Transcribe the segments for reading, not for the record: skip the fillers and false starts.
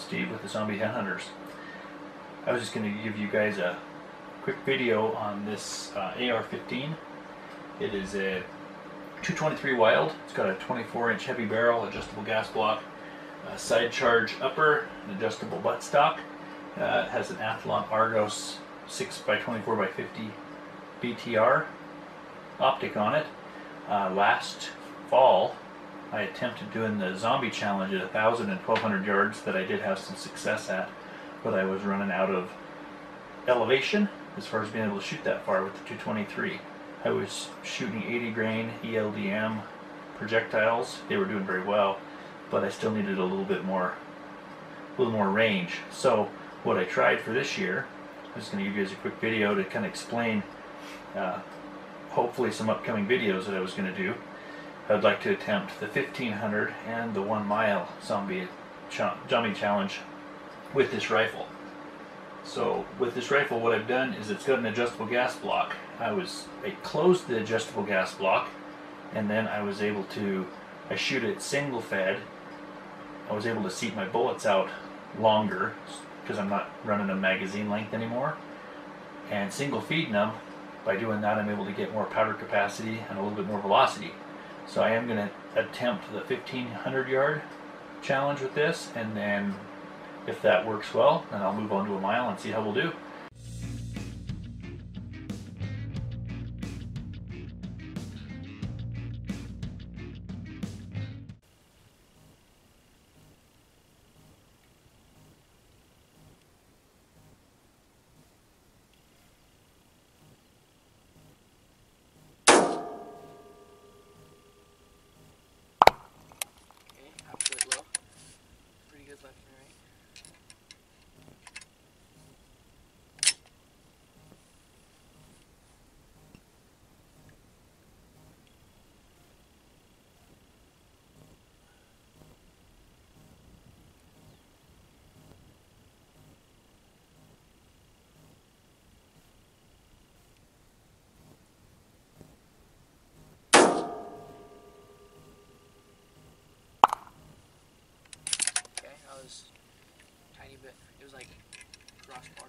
Steve with the Zombie Headhunters. I was just going to give you guys a quick video on this AR15. It is a 223 Wild. It's got a 24-inch heavy barrel, adjustable gas block, side charge upper, an adjustable buttstock. It has an Athlon Argos 6x24x50 BTR optic on it. Last fall I attempted doing the zombie challenge at 1,000 and 1,200 yards that I did have some success at, but I was running out of elevation as far as being able to shoot that far with the 223. I was shooting 80 grain ELDM projectiles. They were doing very well, but I still needed a little more range. So what I tried for this year, I'm just going to give you guys a quick video to kind of explain hopefully some upcoming videos that I was going to do. I'd like to attempt the 1,500 and the 1 mile zombie challenge with this rifle. So with this rifle, what I've done is it's got an adjustable gas block. I closed the adjustable gas block, and then I shoot it single fed. I was able to seat my bullets out longer because I'm not running a magazine length anymore. And single feeding them, by doing that I'm able to get more powder capacity and a little bit more velocity. So I am going to attempt the 1,500 yard challenge with this, and then if that works well, then I'll move on to a mile and see how we'll do. Left and right. Okay, that was tiny bit. It was like crossbar.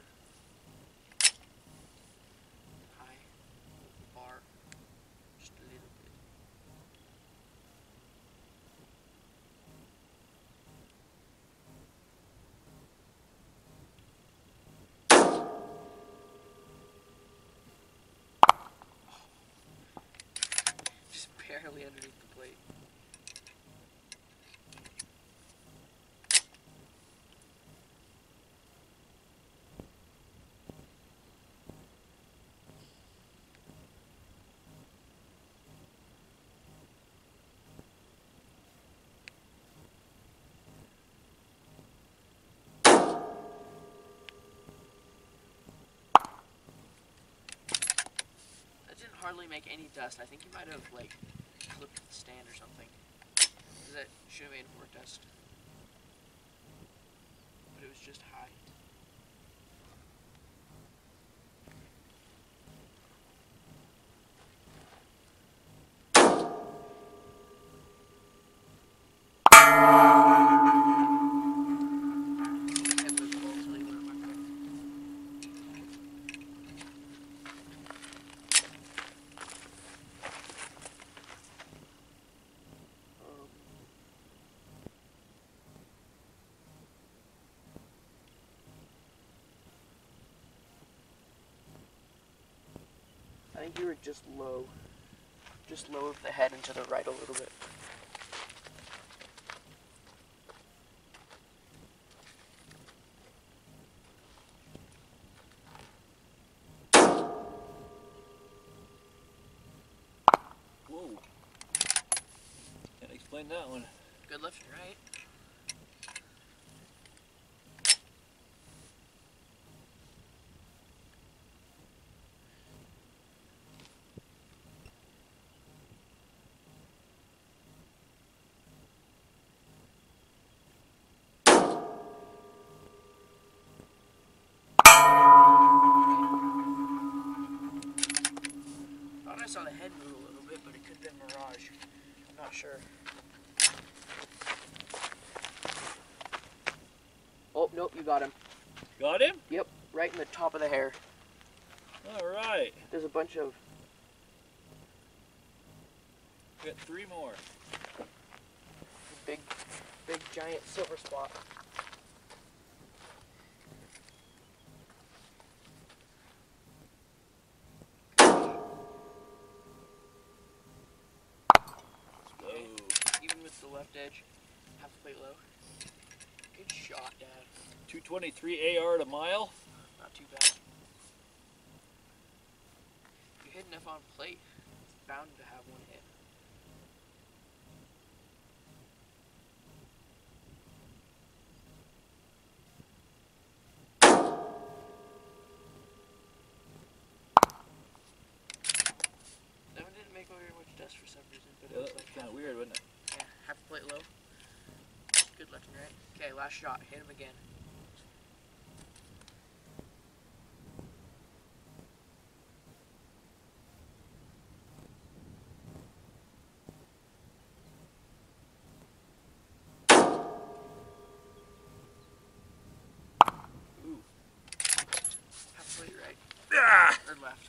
High. Bar. Just a little bit. Just barely underneath the plate. Hardly make any dust. I think you might have like clipped the stand or something. That should have made more dust. But it was just high. I think you were just low of the head and to the right a little bit. Whoa. Can't explain that one. Good left and right. saw the head move a little bit, but it could have been mirage. I'm not sure. Nope, you got him. Got him? Yep, right in the top of the hair. All right. There's a bunch of... Got 3 more. Big giant silver spot. Okay. Even with the left edge, half the plate low. Good shot, Dad. 223 AR to mile. Not too bad. You hit enough on plate, it's bound to have one hit. That one didn't make very much dust for some reason, but Yeah, it was that was like kind of weird, wasn't it? yeah, half the plate low. Good left and right. Okay, last shot. Hit him again. Ooh. Half plate right. Ah! Or left.